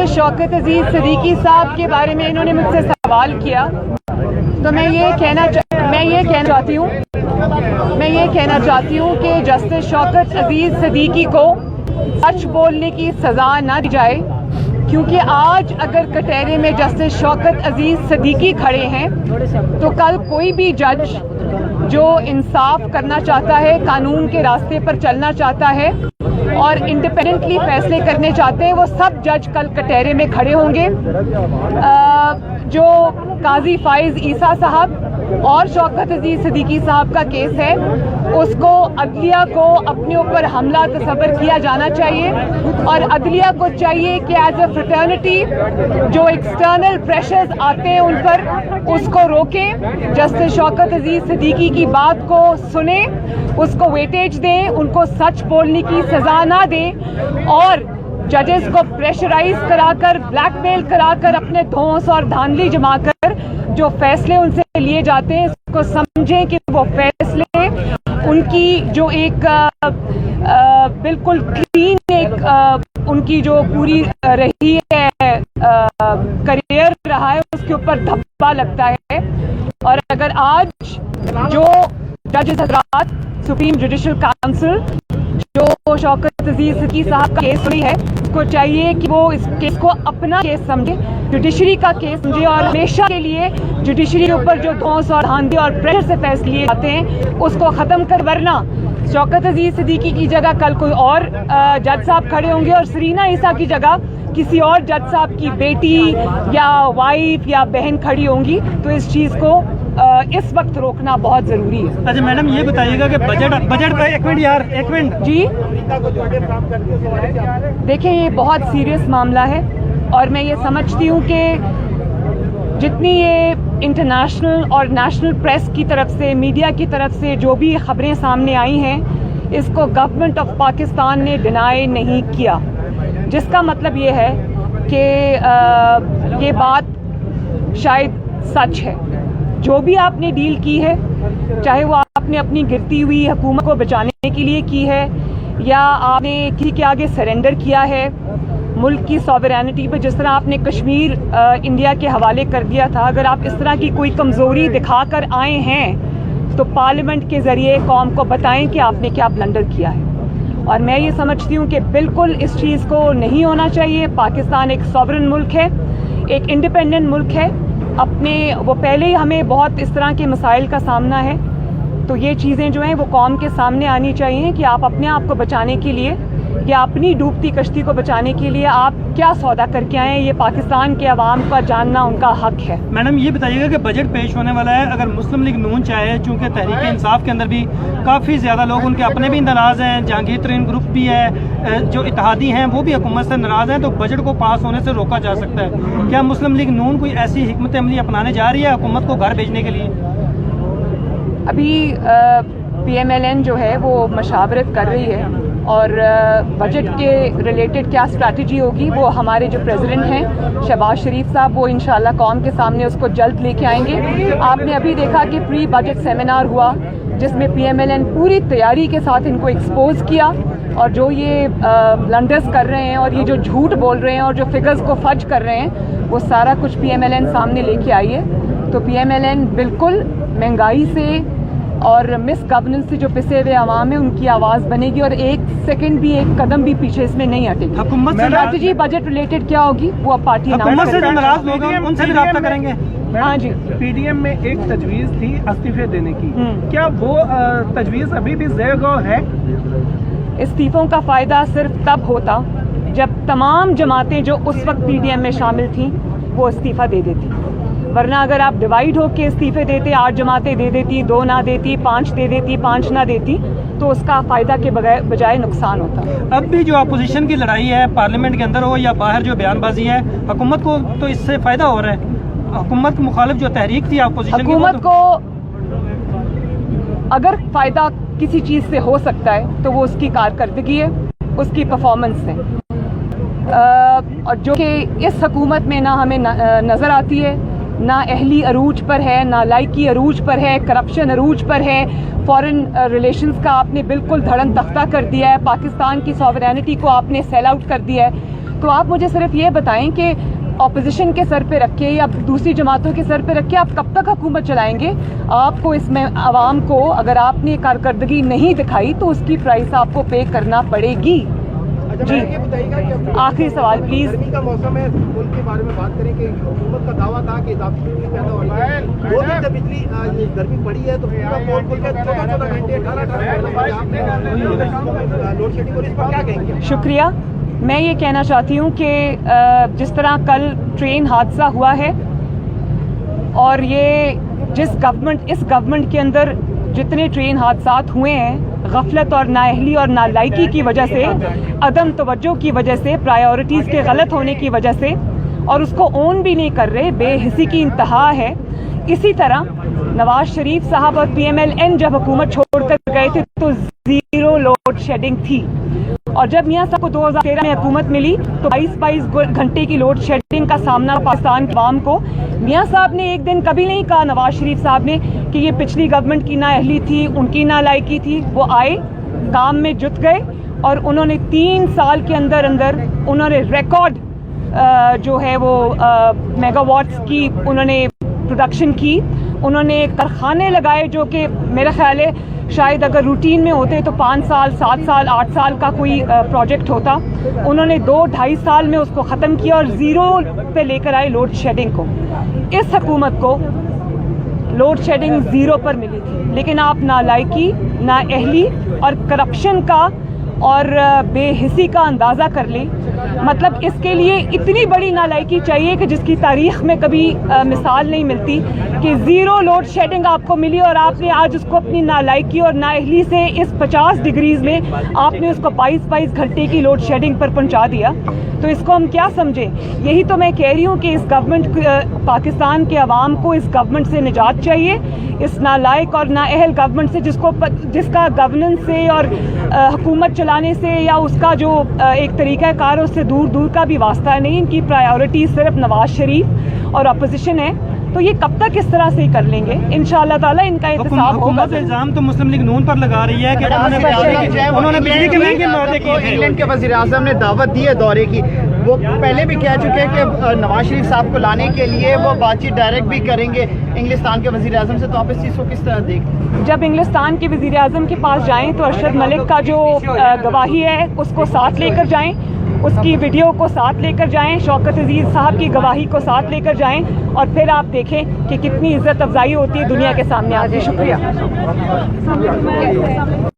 शौकत अजीज सदीकी साहब के बारे में इन्होंने मुझसे सवाल किया, तो मैं ये कहना चाहती हूँ कि जस्टिस शौकत अजीज सदीकी को सच बोलने की सज़ा ना दी जाए, क्योंकि आज अगर कटहरे में जस्टिस शौकत अजीज सदीकी खड़े हैं तो कल कोई भी जज जो इंसाफ करना चाहता है, कानून के रास्ते पर चलना चाहता है और इंडिपेंडेंटली फैसले करने चाहते हैं, वो सब जज कल कटहरे में खड़े होंगे। जो काजी फाइज ईसा साहब और शौकत अजीज सदीकी साहब का केस है, उसको अदलिया को अपने ऊपर हमला तस्वर किया जाना चाहिए और अदलिया को चाहिए कि एज अ फ्रेटर्निटी जो एक्सटर्नल प्रेशर्स आते हैं उन पर उसको रोकें, जस्टिस शौकत अजीज सदीकी की बात को सुने, उसको वेटेज दें, उनको सच बोलने की सज़ा ना दें और जजेस को प्रेशराइज कराकर, ब्लैकमेल कराकर, अपने धौंस और धांधली जमाकर जो फैसले उनसे लिए जाते हैं उसको समझें कि वो फैसले उनकी जो एक बिल्कुल क्लीन एक उनकी जो पूरी रही है करियर रहा है उसके ऊपर धब्बा लगता है। और अगर आज जो जजेस हजरात सुप्रीम जुडिशल काउंसिल जो शौकत अजीज सदीकी साहब का केस सुनी है, उसको चाहिए कि वो इस केस को अपना केस समझे, जुडिशरी का केस समझे और हमेशा के लिए जुडिशरी के ऊपर जो धौंस और धांधली और प्रेशर से फैसले लिए जाते हैं उसको ख़त्म कर, वरना शौकत अजीज सदीकी की जगह कल कोई और जज साहब खड़े होंगे और सरीना ईसा की जगह किसी और जज साहब की बेटी या वाइफ या बहन खड़ी होंगी। तो इस चीज़ को इस वक्त रोकना बहुत ज़रूरी है। अच्छा मैडम, ये बताइएगा कि बजट पर एक मिनट जी देखें, ये बहुत सीरियस मामला है और मैं ये समझती हूँ कि जितनी ये इंटरनेशनल और नेशनल प्रेस की तरफ से, मीडिया की तरफ से जो भी खबरें सामने आई हैं, इसको गवर्नमेंट ऑफ पाकिस्तान ने डिनाई नहीं किया, जिसका मतलब ये है कि ये बात शायद सच है। जो भी आपने डील की है, चाहे वो आपने अपनी गिरती हुई हुकूमत को बचाने के लिए की है या आपने किसी के आगे सरेंडर किया है, मुल्क की सॉवरेनिटी पर जिस तरह आपने कश्मीर इंडिया के हवाले कर दिया था, अगर आप इस तरह की कोई कमज़ोरी दिखाकर आए हैं तो पार्लियामेंट के ज़रिए कौम को बताएं कि आपने क्या ब्लंडर किया है। और मैं ये समझती हूँ कि बिल्कुल इस चीज़ को नहीं होना चाहिए। पाकिस्तान एक सॉवरेन मुल्क है, एक इंडिपेंडेंट मुल्क है, अपने वो पहले ही हमें बहुत इस तरह के मसाइल का सामना है, तो ये चीज़ें जो हैं वो कौम के सामने आनी चाहिए कि आप अपने आप को बचाने के लिए या अपनी डूबती कश्ती को बचाने के लिए आप क्या सौदा करके आए, ये पाकिस्तान के अवाम का जानना उनका हक है। मैडम ये बताइएगा कि बजट पेश होने वाला है, अगर मुस्लिम लीग नून चाहे, चूँकि तहरीक इंसाफ के अंदर भी काफ़ी ज़्यादा लोग उनके अपने भी नाराज़ हैं, जहांगीर तरीन ग्रुप भी है, जो इत्तेहादी हैं वो भी हुकूमत से नाराज़ हैं, तो बजट को पास होने से रोका जा सकता है। क्या मुस्लिम लीग नून कोई ऐसी हिकमत अमली अपनाने जा रही है हुकूमत को घर भेजने के लिए? अभी PMLN जो है वो मशावरत कर रही है और बजट के रिलेटेड क्या स्ट्रैटेजी होगी वो हमारे जो प्रेसिडेंट हैं शहबाज शरीफ साहब वो इंशाल्लाह कौम के सामने उसको जल्द लेके आएंगे। आपने अभी देखा कि प्री बजट सेमिनार हुआ जिसमें PMLN पूरी तैयारी के साथ इनको एक्सपोज किया और जो ये ब्लंडर्स कर रहे हैं और ये जो झूठ बोल रहे हैं और जो फिगर्स को फज कर रहे हैं वो सारा कुछ PMLN सामने लेके आई है। तो PMLN बिल्कुल महंगाई से और मिस गवर्नेंस से जो पिसे हुए आवाम है उनकी आवाज़ बनेगी और एक सेकंड भी, एक कदम भी पीछे इसमें नहीं हटेगी। हुकूमत से स्ट्रैटेजी बजट रिलेटेड क्या होगी वो अब पार्टी हुकूमत से जो नाराज लोग हैं उनसे भी रब्ता करेंगे। हाँ जी, PDM में एक तजवीज़ थी इस्तीफे देने की, क्या वो तजवीज़ अभी भी ज़ेर-गौर है? इस्तीफ़ों का फ़ायदा सिर्फ तब होता जब तमाम जमातें जो उस वक्त PDM में शामिल थीं वो इस्तीफ़ा दे देती, वरना अगर आप डिवाइड होकर इस्तीफे देते, 8 जमातें दे देती, 2 ना देती, 5 दे देती, 5 ना देती, तो उसका फ़ायदा के बजाय नुकसान होता। अब भी जो अपोजिशन की लड़ाई है पार्लियामेंट के अंदर हो या बाहर जो बयानबाजी है, हुकूमत को तो इससे फ़ायदा हो रहा है। हुकूमत के मुखालिफ जो तहरीक थी अपोजिशन की, हुकूमत को अगर फ़ायदा किसी चीज़ से हो सकता है तो वो उसकी कारकर्दगी है, उसकी परफॉर्मेंस है, और जो कि इस हुकूमत में ना हमें नज़र आती है, ना अहली अरूज पर है, ना लाइकी अरूज पर है, करप्शन अरूज पर है, फॉरेन रिलेशंस का आपने बिल्कुल धड़न तख्ता कर दिया है, पाकिस्तान की सॉवरेनिटी को आपने सेल आउट कर दिया है। तो आप मुझे सिर्फ ये बताएं कि अपोजिशन के सर पे रख के या दूसरी जमातों के सर पे रख के आप कब तक हुकूमत चलाएंगे? आपको इसमें आवाम को अगर आपने कारकर्दगी नहीं दिखाई तो उसकी प्राइस आपको पे करना पड़ेगी। जी, आखिरी सवाल प्लीज। गर्मी का मौसम है, मुल्क के बारे में बात करें कि हुकूमत का दावा था कि इजाफी बिजली पैदा हो रही है। 2 दिन से बिजली गर्मी पड़ी है तो पूरा पोल खोल के 14 घंटे 18 लोड शेडिंग हो रही है, इस पर क्या कहेंगे? शुक्रिया। मैं ये कहना चाहती हूँ कि जिस तरह कल ट्रेन हादसा हुआ है और ये इस गवर्नमेंट के अंदर जितने ट्रेन हादसात हुए हैं गफलत और नाअहली और नालायकी की वजह से, अदम तवज्जो की वजह से, प्रायोरिटीज़ के गलत होने की वजह से, और उसको ओन भी नहीं कर रहे, बेहिसी की इंतहा है। इसी तरह नवाज शरीफ साहब और PMLN जब हुकूमत छोड़कर गए थे तो 0 लोड शेडिंग थी, और जब मियाँ साहब को 2013 में हुकूमत मिली तो 22 घंटे की लोड शेडिंग का सामना पाकिस्तान के आवाम को। मियाँ साहब ने एक दिन कभी नहीं कहा, नवाज शरीफ साहब ने, कि ये पिछली गवर्नमेंट की नाअहली थी, उनकी नालायकी थी। वो आए, काम में जुट गए और उन्होंने 3 साल के अंदर उन्होंने रिकॉर्ड जो है वो मेगावाट्स की उन्होंने प्रोडक्शन की। उन्होंने कारखाने लगाए जो कि मेरा ख्याल है शायद अगर रूटीन में होते तो 5 साल 7 साल 8 साल का कोई प्रोजेक्ट होता। उन्होंने 2-2.5 साल में उसको ख़त्म किया और 0 पे लेकर आए लोड शेडिंग को। इस हुकूमत को लोड शेडिंग 0 पर मिली थी, लेकिन आप नालायकी, नाअहली और करप्शन का और बेहिसी का अंदाज़ा कर लें। मतलब इसके लिए इतनी बड़ी नालायकी चाहिए कि जिसकी तारीख में कभी मिसाल नहीं मिलती, कि 0 लोड शेडिंग आपको मिली और आपने आज उसको अपनी नालायकी और नाअहली से इस 50 डिग्रीज में आपने उसको 22 घंटे की लोड शेडिंग पर पहुंचा दिया। तो इसको हम क्या समझें? यही तो मैं कह रही हूँ कि इस गवर्नमेंट, पाकिस्तान के अवाम को इस गवर्नमेंट से निजात चाहिए, इस नालायक और नाअहल गवर्नमेंट से जिसका गवर्नेंस से और हुकूमत चलाने से या उसका जो एक तरीक़ाकार उससे दूर का भी वास्ता नहीं। इनकी प्रायोरिटी सिर्फ नवाज शरीफ और अपोजिशन है, तो ये कब तक इस तरह से ही कर लेंगे? इंशाअल्लाह ताला इनका इंतजाम होगा। इल्ज़ाम तो मुस्लिम लीग नून पर लगा रही है कि उन्होंने बिजली के महंगे मुआवजे किए थे। इंग्लैंड के वज़ीर आज़म ने दावत दी है दौरे की, वो पहले भी कह चुके हैं कि नवाज शरीफ साहब को लाने के लिए वो बातचीत डायरेक्ट भी करेंगे इंग्लिस्तान के वज़ीर आज़म से। तो आप इस चीज़ को किस तरह देखते हैं? जब इंग्लिस्तान के वज़ीर आज़म के पास जाएं तो अरशद मलिक का जो गवाही है उसको साथ लेकर जाएं, उसकी वीडियो को साथ लेकर जाएं, शौकत अजीज़ साहब की गवाही को साथ लेकर जाएं, और फिर आप देखें कि कितनी इज़्ज़त अफजाई होती है दुनिया के सामने आके। शुक्रिया।